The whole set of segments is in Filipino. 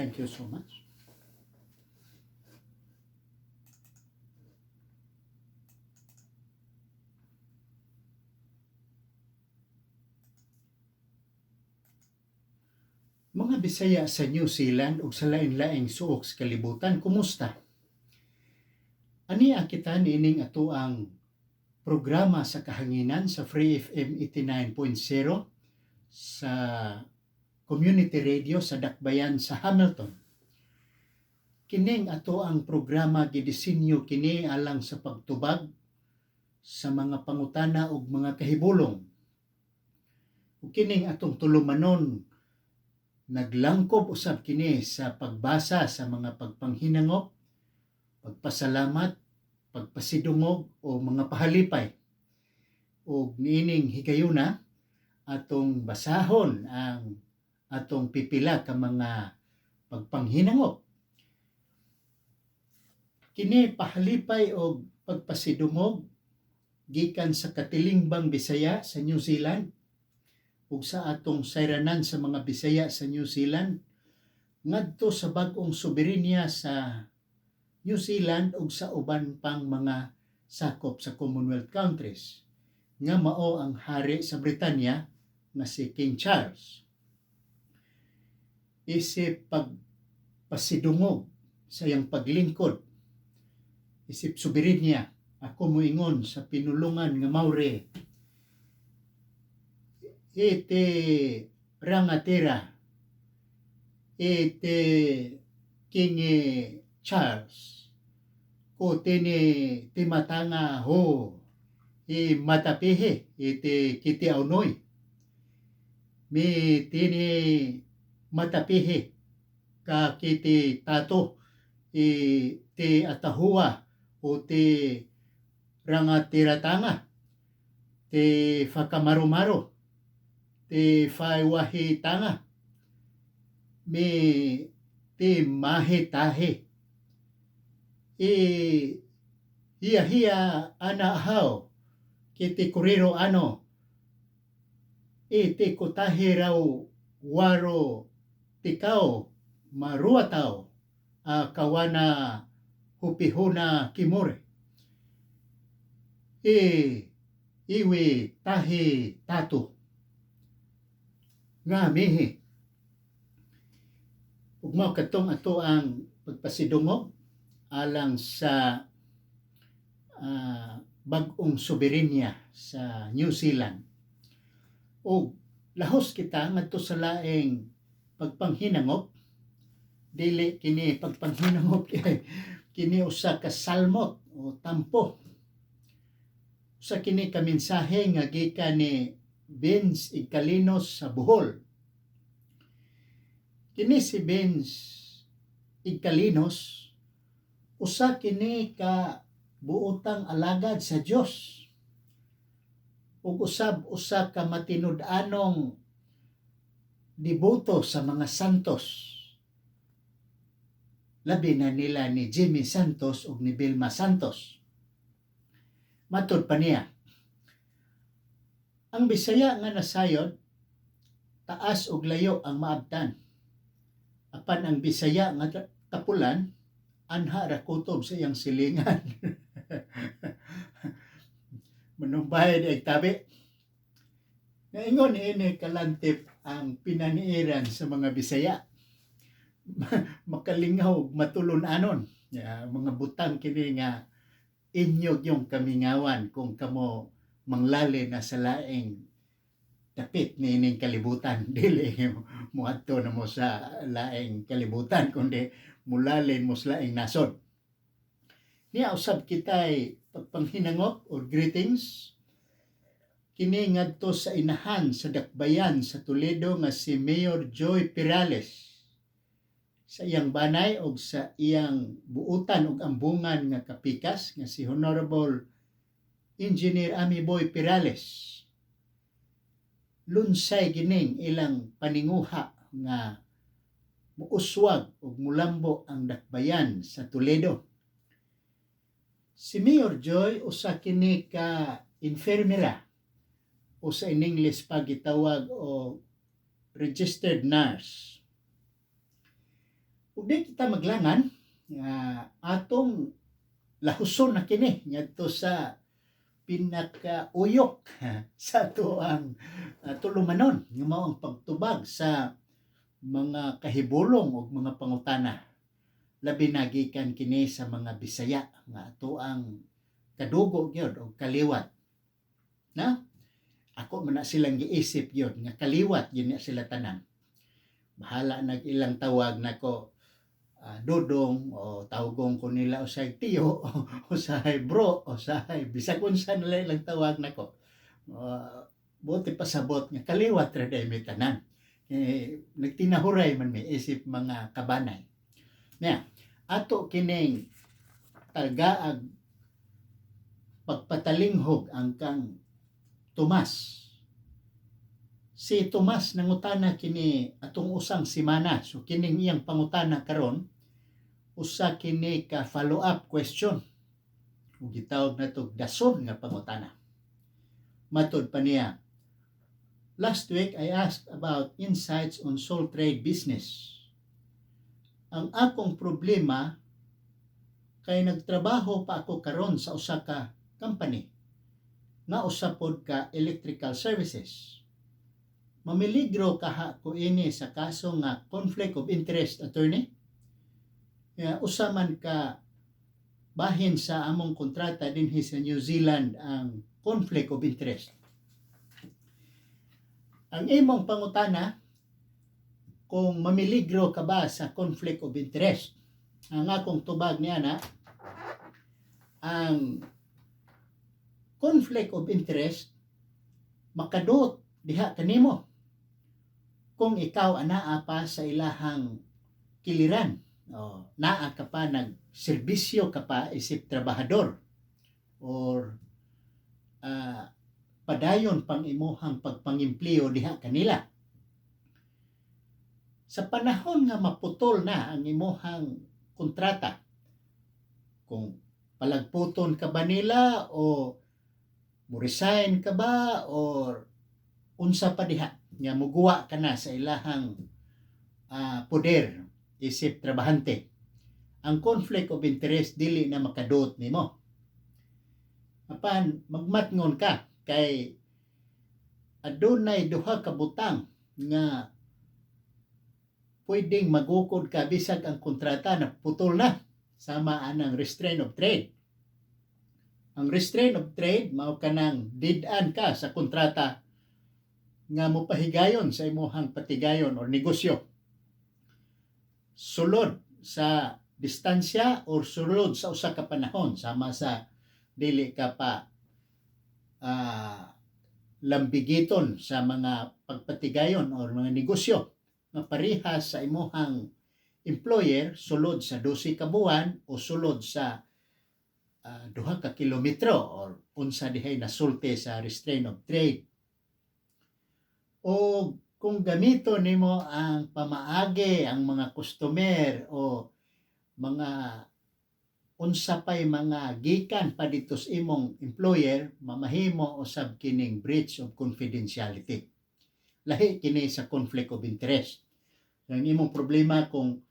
Thank you so much. Mga Bisaya sa New Zealand ug sa lain-laing suok sa kalibutan, kumusta? Ani kita niining ato ang programa sa kahanginan sa Free FM 89.0 sa community radio sa Dakbayan sa Hamilton. Kining ato ang programa gidisenyo kini alang sa pagtubag sa mga pangutana ug mga kahibulong. Ug kining atong tulumanon naglangkob usab kini sa pagbasa sa mga pagpanghinangop, pagpasalamat, pagpasidungog o mga pahalipay. Ug niining higayuna atong basahon ang atong pipila ka mga pagpanghinangop. Kini pahalipay o pagpasidungog gikan sa Katilingbang Bisaya sa New Zealand ug sa atong sayranan sa mga Bisaya sa New Zealand ngadto sa bag-ong soberenya sa New Zealand ug sa uban pang mga sakop sa Commonwealth countries nga mao ang hari sa Britanya nga si King Charles. Isip pagpasidungog sa iyang paglingkod, isip soberenya, ako moingon sa pinulungan nga Maori, iti rangatira, iti King Charles, ko tini timatanga ho, matapihi, iti kiti aunoy, mi tini matapihi, ka kiti tato, ti atahua, o ti rangatiratanga, ti fakamarumaro, ti faiwahi tanga, mi ti mahitahi, hiya anahaw, kiti kuriro ano, iti kutahi raw waro tikaw, maruataw, kawana hupihuna kimore. Iwi tahi tatu. Nga mihi. Ug mao katong ato ang pagpasidungog alang sa bag-ong soberenya sa New Zealand. Ug lahos kita ngadto sa laing pagpanghinangop, dili kini pagpanghinangop kini usa ka salmot o tampo. Usa kini ka mensahe nga gikan ni Vince Igkalinos sa Bohol. Kini si Vince Igkalinos usa kini ka buotang alagad sa Dios. Ug usab usa ka matinud-anong deboto sa mga santos. Labi na nila ni Jimmy Santos ug ni Vilma Santos. Matud pa niya, ang Bisaya nga nasayod, taas ug layo ang maabtan. Apan ang Bisaya nga kapulan, anha ra kutob sa iyang silingan. Manumbay ay tabi. Naingon ini kalantip ang pinaniiran sa mga Bisaya. Makalingaw matulun-anon. Mga butang kini nga inyog yung kamingawan kung kamo manglali na sa laing dapit ni ining kalibutan. Dili mo adto na mo sa laing kalibutan kundi mulalin mo sa laing nasod. Niya usab kitay pagpanghinangop or greetings kini ngadto sa inahan sa Dakbayan sa Toledo nga si Mayor Joy Perales sa iyang banay o sa iyang buutan o ambungan nga kapikas nga si Honorable Engineer Amiboy Perales. Lunsay gining ilang paninguha nga muuswag o mulambo ang Dakbayan sa Toledo. Si Mayor Joy usa kini ka enfermera o sa in English pagitawag o registered nurse. Ug di kita maglangan nga atong lahuson na kini ngadto sa pinakauyok sa tuang tulumanon nga mao ang pagtubag sa mga kahibulong ug mga pangutana labi na gikan kini sa mga Bisaya nga tuang kadugo gyud og kaliwat na ako man na silang giisip gyud nga kaliwat gyud na sila tanan. Bahala nag ilang tawag nako dudong o tawgon ko nila usay tiyo usay bro usay bisag unsa nila ilang tawag nako. Buti pasabot nga kaliwat ra day mi tanan. Nagtinahuray man mi isip mga kabanay. Nya ato kining tagaag pagpatalinghog ang kang Tomas. Si Tomas nangutana kini atong usang semana. So kining iyang pangutana karon usa kini ka follow-up question. Ug gitawag nato dason nga pangutana. Matud pa niya, last week I asked about insights on sole trade business. Ang akong problema kay nagtrabaho pa ako karon sa usa ka company nga usapod ka electrical services. Mamiligro kaha ko ini sa kaso nga conflict of interest, attorney. Usa man ka bahin sa among kontrata dinhi sa New Zealand ang conflict of interest. Ang imong pangutana kung mamiligro ka ba sa conflict of interest. Ang akong tubag niya na ang conflict of interest makadot diha kanimo kung ikaw anaa pa sa ilahang kiliran. Naa ka pa nagserbisyo ka pa isip trabahador or padayon pang imuhang pagpangimpleo diha kanila. Sa panahon nga maputol na ang imuhang kontrata, kung palagputon ka ba nila o mo-resign ka ba or unsa pa diha nga muguwa ka na sa ilahang poder isip trabahante, ang conflict of interest dili na makadot nimo. Apan magmatngon ka kay adunay duha ka butang nga pwedeng magukod ka bisag ang kontrata na putol na, sama anang restraint of trade. Ang restraint of trade mao kanang did-an ka sa kontrata nga mopahigayon sa imuhang patigayon o negosyo. Sulod sa distansya o sulod sa usa ka panahon, sama sa dili ka pa lambigiton sa mga pagpatigayon o mga negosyo nga parehas sa imuhang employer sulod sa 12 ka buwan o sulod sa 2 ka kilometro or unsa dihay nasulti sa restraint of trade. O kung gamito nimo ang pamaagi ang mga customer o mga unsa pay mga gikan pa dito sa imong employer, mamahimo usab kining breach of confidentiality. Lahi kini sa conflict of interest. Ang imong problema kung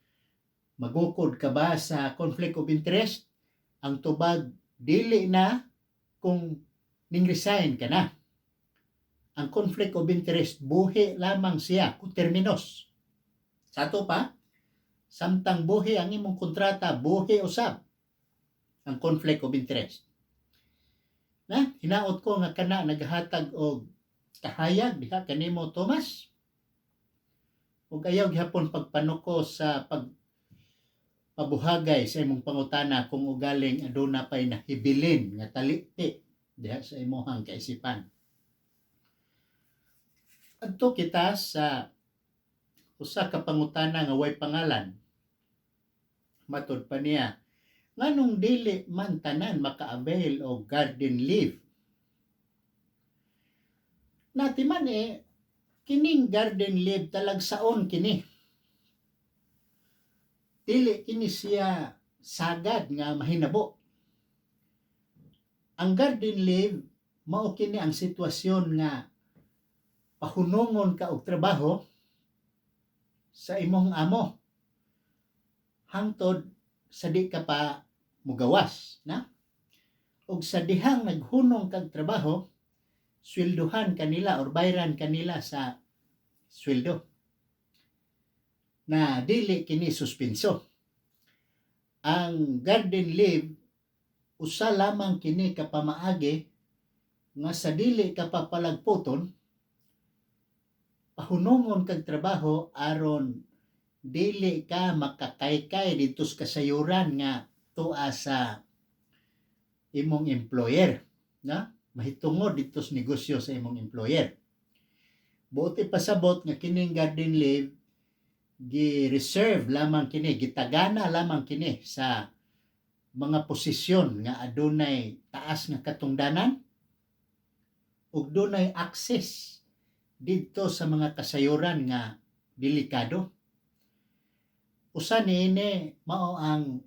magukod ka ba sa conflict of interest, ang tubag dili na kung ning-resign ka na. Ang conflict of interest buhi lamang siya kung terminos. Sa ato pa, samtang buhi ang imong kontrata, buhi usab ang conflict of interest. Na hinaot ko nga kana naghatag og kahayag diha kanimo Tomas. Ug ayaw gihapon pagpanuko sa pabuhagay sa imong pangutana kung ugaling aduna pay nahibilin nga taliti diha sa imong kaisipan. Adto kita sa usa ka pangutana nga way pangalan. Matud pa niya, nganong dili man tanan maka-avail og garden leave? Nati man kining garden leave talagsaon kini. Dili kini siya sagad nga mahinabo. Ang garden leave mao kini ang sitwasyon nga pahunungon ka og trabaho sa imong amo hangtod sa di ka pa mugawas na, ug sa dihang naghunong kag trabaho sweldohan kanila or bayran kanila sa sweldo na dili kini suspenso. Ang garden leave usa lamang kini ka pamaagi nga sa dili ka papalagputon pahunongon kag trabaho aron dili ka makakaykay dito sa kasayuran nga tua sa imong employer na mahitungod dito sa negosyo sa imong employer. Buti pasabot nga kining garden leave gi-reserve lamang kini, gitagana lamang kini sa mga posisyon nga adunay taas nga katungdanan ug dunay access didto sa mga kasayuran nga delikado. Usa niini mao ang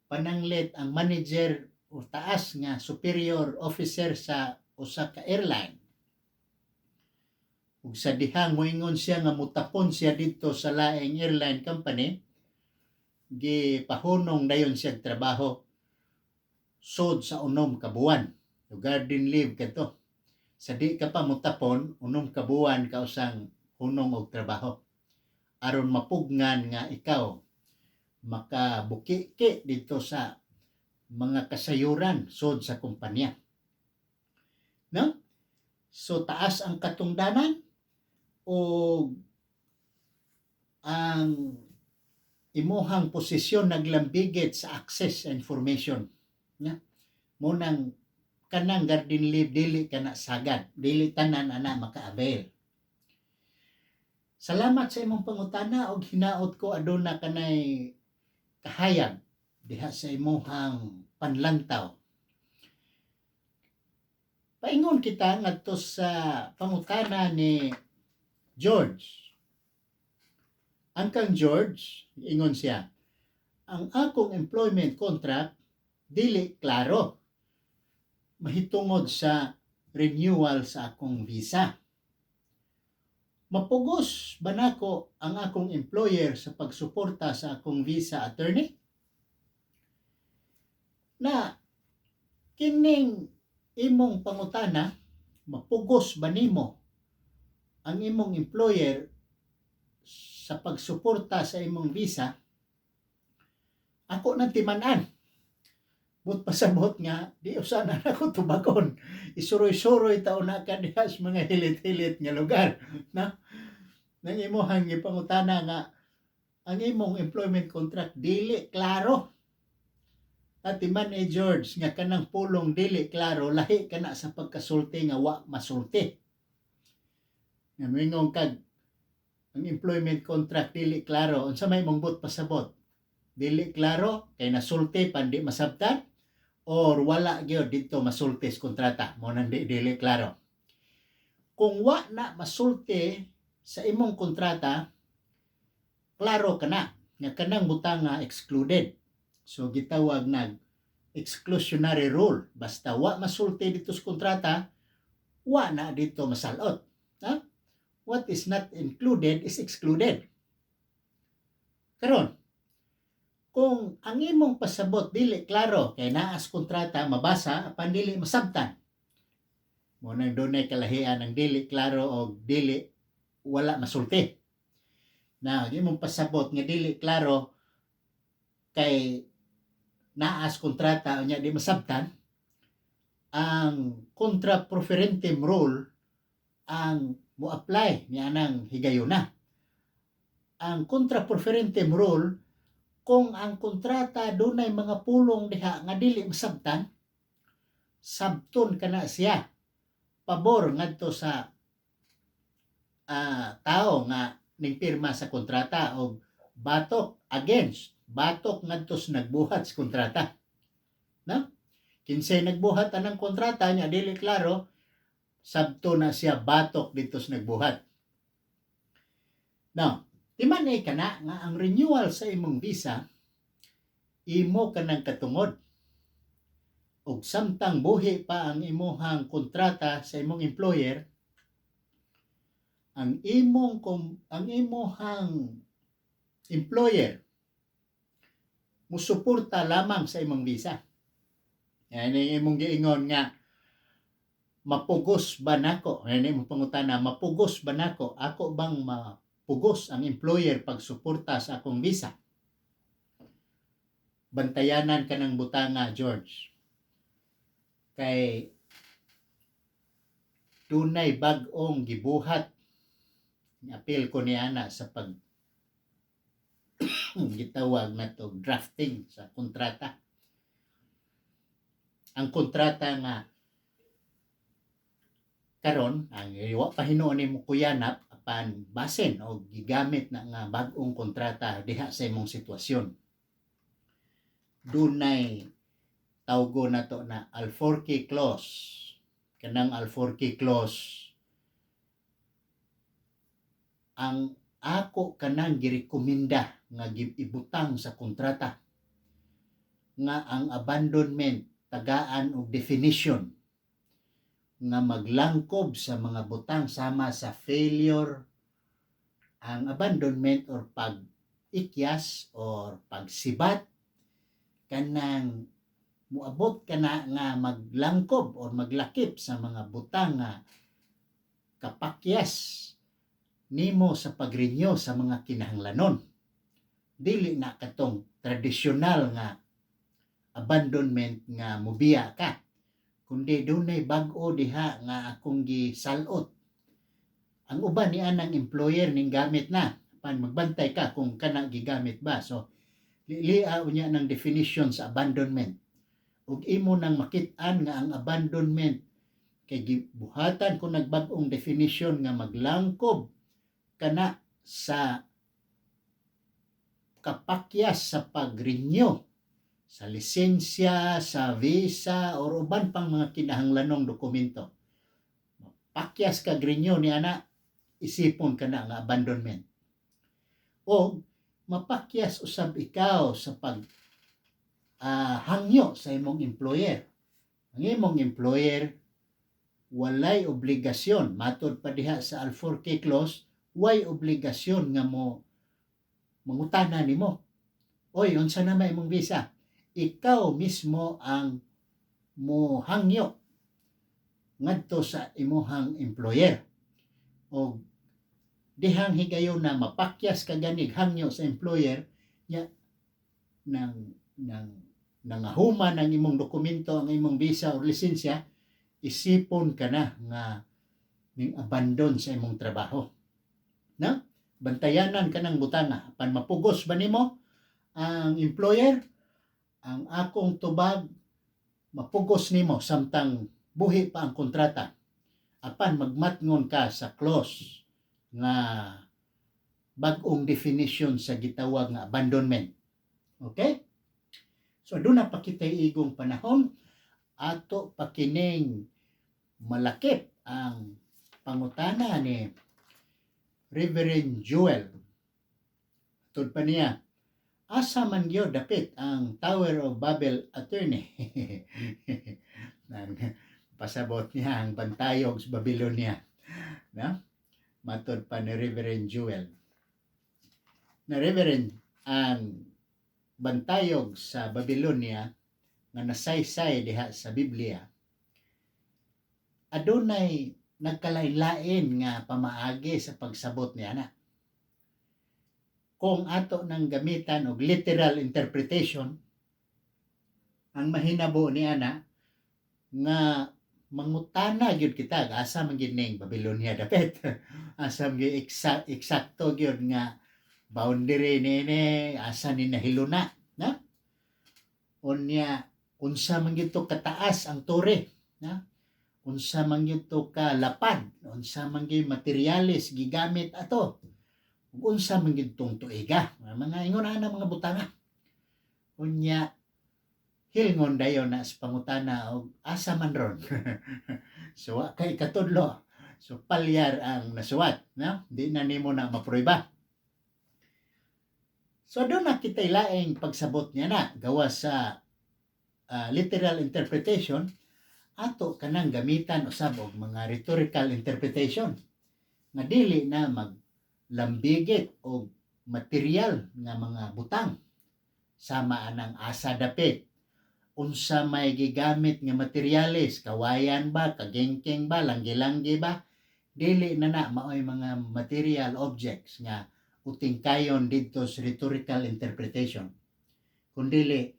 pananglit ang manager o taas nga superior officer sa usa ka airline. Ug sa dihang moingon siya nga mutapon siya dito sa laing airline company, gipahunong dayon siya trabaho sud sa 6 ka buwan. So garden leave kato. Sa di ka pa mutapon 6 ka buwan ka usang hunong og trabaho aron mapugnan nga ikaw makabuki dito sa mga kasayuran sud sa kumpanya. No? So taas ang katungdanan o ang imuhang posisyon naglambigit sa access sa information. Na? Munang kanang garden leave dili kana sagad, dili tanan ana maka-avail. Salamat sa imong pangutana og hinaot ko aduna kanay kahayag diha sa imong panlantaw. Paingon kita ngadto sa pangutana ni George. Ang kang George, ingon siya, ang akong employment contract dili klaro mahitungod sa renewal sa akong visa. Mapugos ba nako ang akong employer sa pagsuporta sa akong visa attorney? Na kining imong pangutana, mapugos ba nimo ang imong employer sa pagsuporta sa imong visa? Ako nang timan-an. But pasabot nga, di usahan na ako tubagon. Isuroy-suroy taon na ka diha sa mga hilit-hilit nga lugar. Na? Nang imuhang ipangutana nga, ang imong employment contract, dili klaro. At timan George, nga kanang pulong dili klaro, lahi ka na sa pagkasulti nga wa masulti. Nga mingong kag, ang employment contract dili klaro, unsa may mong but pasabot? Dili klaro, kay nasulti pandi masabtan, or wala gyud dito masulti sa kontrata, mo nang dili klaro. Kung wa na masulti sa imong kontrata, klaro ka na, nga kanang butanga excluded. So gitawag nag exclusionary rule. Basta wa masulti dito sa kontrata, wa na dito masalot. Ha? What is not included is excluded. Karon, kung ang imong pasabot dili klaro kay naa sa kontrata mabasa apan dili masabtan, mo nang dunay kalahian ang dili klaro o dili wala masulti. Na imong pasabot nga dili klaro kay naa sa kontrata unya di masabtan, ang contra profferentum rule ang mo-apply niya nang higayuna. Ang contra profferentum rule, kung ang kontrata dunay mga pulong diha nga dili masabtan, sabton kana siya pabor ngadto sa tao nga ningpirma sa kontrata o batok against, batok ngadto sa nagbuhat sa kontrata. No? Kinsay nagbuhat anang kontrata niya dili klaro, sabto na siya batok dito sa nagbuhat. Now, timan-ay kana nga ang renewal sa imong visa imo kanang katungod. Ug samtang buhi pa ang imong kontrata sa imong employer, ang imong employer musuporta lamang sa imong visa. Yan ang imong giingon nga mapugos ba nako? Yan ang imong pangutana, mapugos ba nako? Ako bang mapugos ang employer pag suporta sa akong visa? Bantayanan ka ng butanga, George. Kay dunay bag-ong gibuhat apil ko ni ana sa pag gitawag na to drafting sa kontrata. Ang kontrata nga karon ang wa pa hinuon nimo kuyanap apan basin o gigamit na nga bag-ong kontrata diha sa imong sitwasyon. Dunay tawgo na to na Alforque clause. Kanang Alforque clause ang ako kanang girekomenda nga ibutang sa kontrata nga ang abandonment tagaan og definition nga maglangkob sa mga butang sama sa failure, ang abandonment or pag-ikyas or pagsibat kanang muabot kana nga maglangkob or maglakip sa mga butang nga kapakyas nimo sa pagrenew sa mga kinahanglanon. Dili na katong tradisyonal nga abandonment nga mubiya ka, kundi dunay bag-o diha nga akong gisalot. Ang uban ni anang employer ning gamit na pan magbantay ka kung kana gigamit ba. So lilia unya ng definition sa abandonment. Ug imo nang makit-an nga ang abandonment kay gibuhatan ko nagbag-ong definition nga maglangkob kana sa kapakyas sa pag-renew sa lisensya, sa visa, or uban pang mga kinahanglanong dokumento. Pakyas ka renew ni ana, isipon ka na nga abandonment. O mapakyas usab ikaw sa pag hangyo sa imong employer. Ang imong employer walay obligasyon matud pa diha sa Alforque clause, way obligasyon nga mo mangutana nimo. Oy, unsa na may imong visa? Ikaw mismo ang mo hangyo ngadto sa imuhang employer. O dihang higayon na mapakyas ka ganig hangyo sa employer nya nang nangahuman ang imong dokumento, ang imong visa o lisensya, isipon ka na nga ning abandon sa imong trabaho. Na? Bantayanan ka ng butanga. Apan mapugos ba nimo ang employer? Ang akong tubag, mapugos nimo samtang buhi pa ang kontrata. Apan magmatngon ka sa clause nga bag-ong definition sa gitawag nga abandonment. Okay? So doon na pa kita'y igong panahon ato pakining malakip ang pangutana ni Reverend Joel. Tud pa niya, asa man gyud dapit ang Tower of Babel attorney. Pasabot niya ang bantayog sa Babylonia. Na? Matud pa ni Reverend Joel. Na Reverend, ang bantayog sa Babylonia nga nasaysay diha sa Biblia, adunay nagkalain-lain nga pamaagi sa pagsabot niya na. Kung ato nang gamitan og literal interpretation, ang mahinabo ni ana nga mangutana gyud kita asa man gyud ning Babylonia dapit. Asa man gyud eksakto gyud nga boundary nini, asa ni nahiluna, na? Unya unsa man gyud to kataas ang tore, na? Unsa man gyud to kalapad, unsa man gyud materyales gigamit ato, unsa man gyud tong tuiga, mga ingon ana mga butanga. Unya hilngon dayon na sa pangutana og asa man ron. So kay katudlo, so palyar ang nasuwat, na? Di na nimo na maprueba. So doon na kita ilaing pagsabot niya na gawa sa literal interpretation, ato kanang gamitan usab og mga rhetorical interpretation nga dili na maglambigit og material nga mga butang sama anang asa dapit, unsa may gigamit nga materyales, kawayan ba, kagengkeng ba, langgi-langgi ba, dili na maoy mga material objects nga uting kayon didto sa rhetorical interpretation, kundili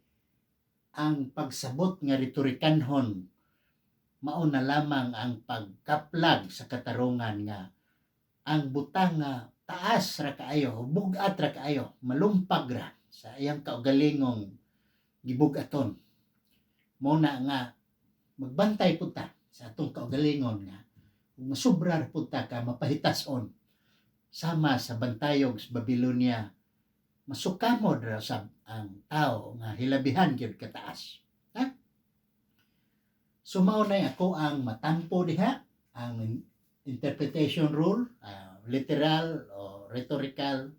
ang pagsabot nga retorikanhon mao na lamang ang pagkaplag sa katarungan nga ang butang nga taas ra kaayo, bugat ra kaayo, malumpag ra sa iyang kaugalingong gibugaton. Muna nga magbantay pud ta sa atong kaugalingon nga kung masubra pud ta ka mapahitas-on sama sa bantayog sa Babylonia, masukamod ra sab ang tao nga hilabihan gyud kataas. Ha? So mao nay ako ang matampo diha ang interpretation rule, literal o rhetorical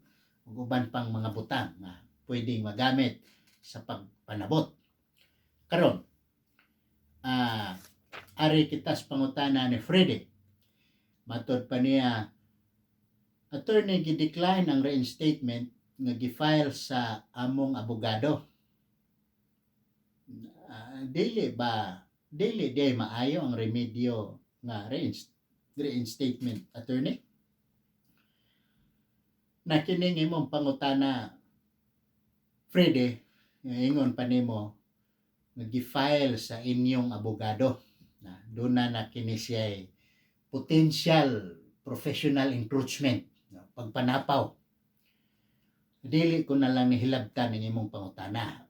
ug uban pang mga butang nga pwedeng magamit sa pagpanabot. Karon, ari kitas pangutana ni Freddy. Matod pa niya, attorney, gi-decline ang reinstatement nga gi-file sa among abogado. Dili day maayo ang remedyo nga reinstatement, attorney? Na kining imong pangutana, Freddy, ingon pa nimo nga gi-file sa inyong abogado. Doon na kini siya potential professional encroachment, pagpanapaw. Dili ko na lang nihilabtan ng imong pangutana.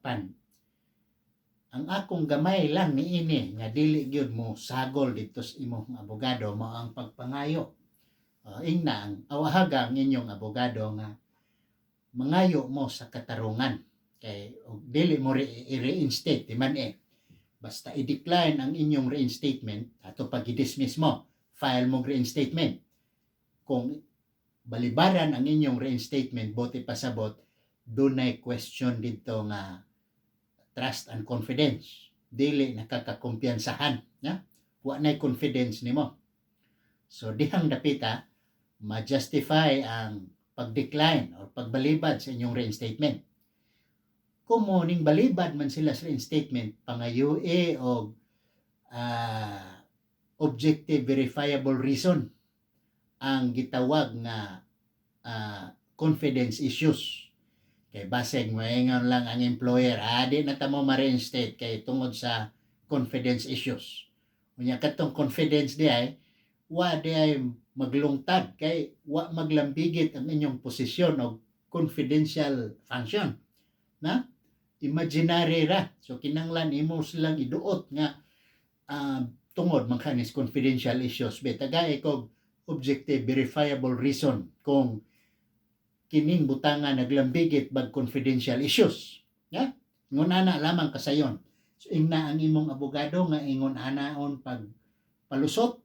Ang akong gamay lang niini nga dili gyud mo sagol dito sa imong abogado mao ang pagpangayo. Ingna ang awahaga ang inyong abogado nga mangayo mo sa katarungan kay dili mo i-reinstate man basta i-decline ang inyong reinstatement ato pag i-dismiss mo, file mo reinstatement. Kung balibaran ang inyong reinstatement bote pasabot, dunay question dito nga trust and confidence, dili nakakakumpiyansahan, wa nay confidence nimo. So dihang dapita ma-justify ang pag-decline or pagbalibad sa inyong reinstatement. Kung mo ning balibad man sila sa reinstatement, pangayo o objective verifiable reason ang gitawag nga confidence issues. Kay basig moingon lang ang employer, di na ta mo ma-reinstate kay tungod sa confidence issues. Unya katong confidence di ay wa di ay maglungtad kay wa maglambigit ang inyong posisyon o confidential function. Na imaginary ra, so kinanglan imo silang iduot nga tungod man kanis confidential issues betagay kog objective verifiable reason kung kining butangan naglambigit bag confidential issues. Ingon ana lamang kasayon. So ingna ang imong abogado nga ingon anaon pag palusot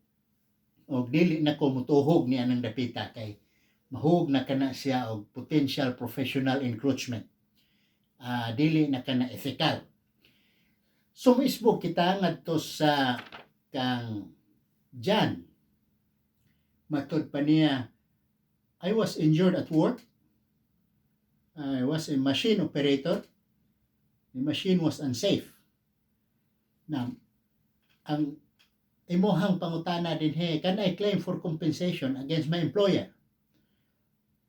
o dili na ko mutuhog ni anang dapita kay mahug na kana siya og potential professional encroachment. Dili na kana ethical. So mismo kita ngadto sa kang Jan. Matod pa niya, I was injured at work. I was a machine operator. The machine was unsafe. Now, ang imuhang pangutana din can I claim for compensation against my employer?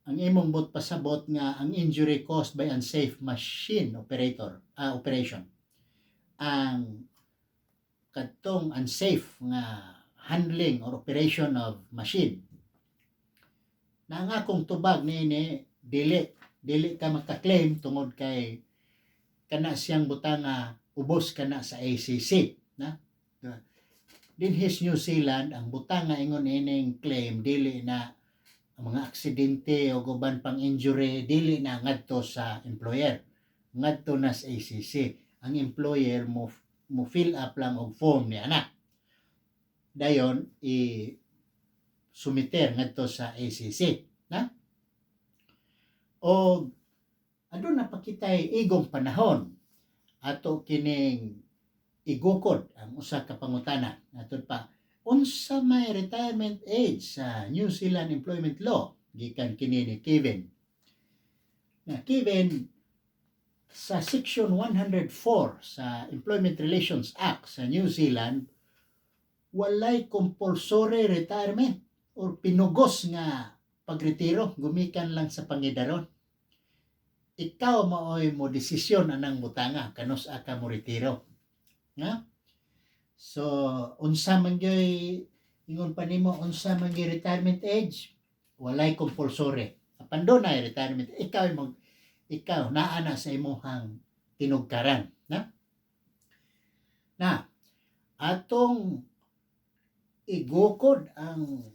Ang imong bot pasabot nga ang injury caused by unsafe machine operation. Ang kadtong unsafe nga handling or operation of machine. Na ang akong tubag niini dili ka maka-claim tungod kay kana siyang butang nga ubos kana sa ACC, na dinhis New Zealand ang butang nga ingon ining claim dili na ang mga aksidente o guban pang injury dili na ngadto sa employer, ngadto na sa ACC. Ang employer mo fill up lang og form ni ana, dayon sumiter ngadto sa ACC, na o adun na pakitay igong panahon ato kining igukod ang usa ka pangutana natud pa unsa may retirement age sa New Zealand Employment Law gikan kini ni Kevin. Na Kevin, sa Section 104 sa Employment Relations Act sa New Zealand, walay compulsory retirement or pinugos nga pagretiro, gumikan lang sa pangidaron. Ikaw maoy mo desisyon anang butanga kanus ka mo retiro. Nga? So, unsa man gyoy ingon pa nimo unsa man gyoy retirement age, walay compulsory. Apan do na retirement, ikaw naa na sa imong tinugkaran, na atong igukod ang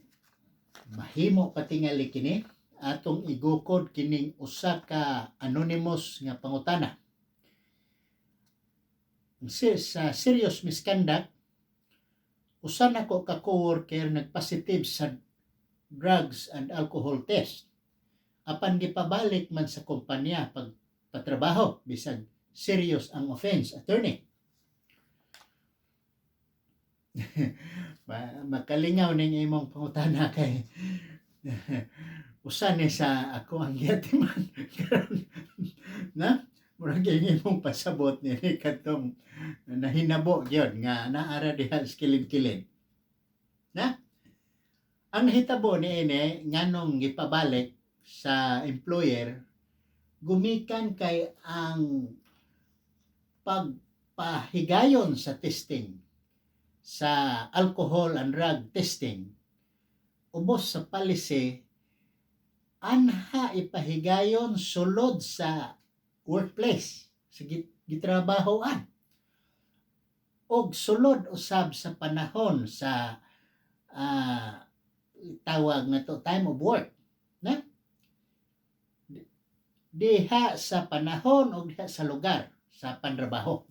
mahimo patingali kini, atong igukod kining usa ka anonymous nga pangutana. Sa serious misconduct, usa nako ka coworker nagpositive sa drugs and alcohol test. Apan gipabalik man sa kumpanya pag patrabaho bisag serious ang offense, attorney. Makalingaw ning imong pangutana kay usa ni sa ako ang yatiman karon na murag imong pasabot ni kadtong nahinabo gyud nga naara diha sa kilid-kilid. Na ang hitabo ni ini nganong gipabalik sa employer gumikan kay ang pagpahigayon sa testing sa alcohol and drug testing ubos sa policy anha ipahigayon sulod sa workplace sa gitrabahoan og sulod usab sa panahon sa tawag na to time of work, na diha sa panahon o diha sa lugar sa pantrabaho.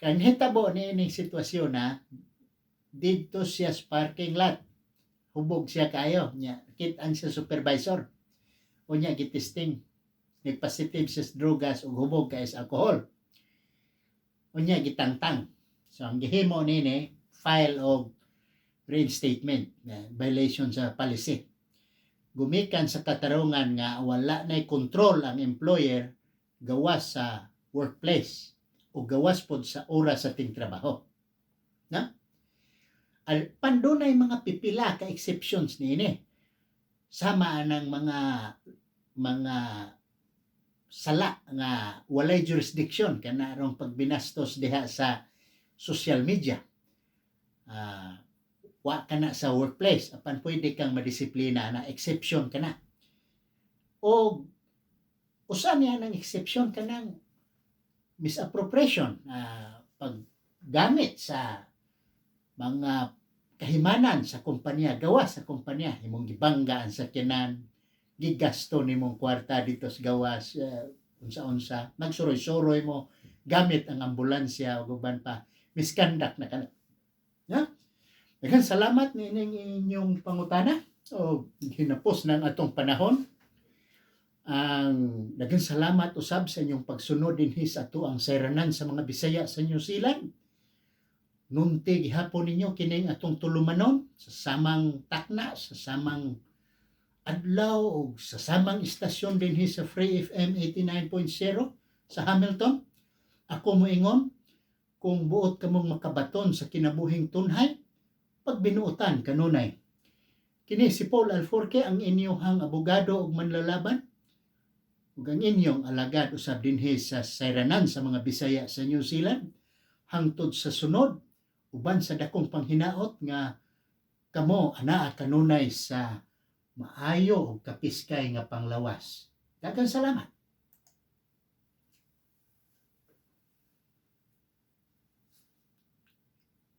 Kaya hitabo ni ining sitwasyon na dito siya sa parking lot, hubog siya kayo nya kit-an siya supervisor o nya gitesting nagpositive siya sa drogas o hubog kay sa alcohol o nya gitangtang. So ang gihimo nini file og reinstatement violation sa policy. Gumikan sa katarungan nga wala na'y control ang employer gawas sa workplace o gawas pod sa oras sa ting trabaho. Na? Pandunay mga pipila ka exceptions niini. Sama anang mga sala nga walay jurisdiction kanarong pagbinastos diha sa social media. Wa kana sa workplace apan pwede kang madisiplina na exception kana o usa niya ng exception kanang misappropriation paggamit sa mga kahimanan sa kumpanya gawas sa kumpanya imong gibangga ang sakyanan gigasto nimong kwarta dito sa gawas unsa-unsa nagsuroy-suroy mo gamit ang ambulansya ug uban pa misconduct na kana. Daghang salamat nining inyong pangutana o hinapos ng atong panahon. Daghang salamat usab sa inyong pagsunod dinhi sa ato ang sayranan sa mga Bisaya sa New Zealand. Nunti gihapon ninyo kining atong tulumanon sa samang takna, sa samang adlaw o sa samang istasyon dinhi sa Free FM 89.0 sa Hamilton. Ako moingon kung buot kamong makabaton sa kinabuhing tunhay, pagbinuotan kanunay. Kini si Paul Alforque ang inyong abogado ug manlalaban ug ang inyong alagad usab dinhi sa sayranan sa mga Bisaya sa New Zealand hangtod sa sunod uban sa dakong panghinaot nga kamo anaa kanunay sa maayo ug kapiskay nga panglawas. Daghang salamat.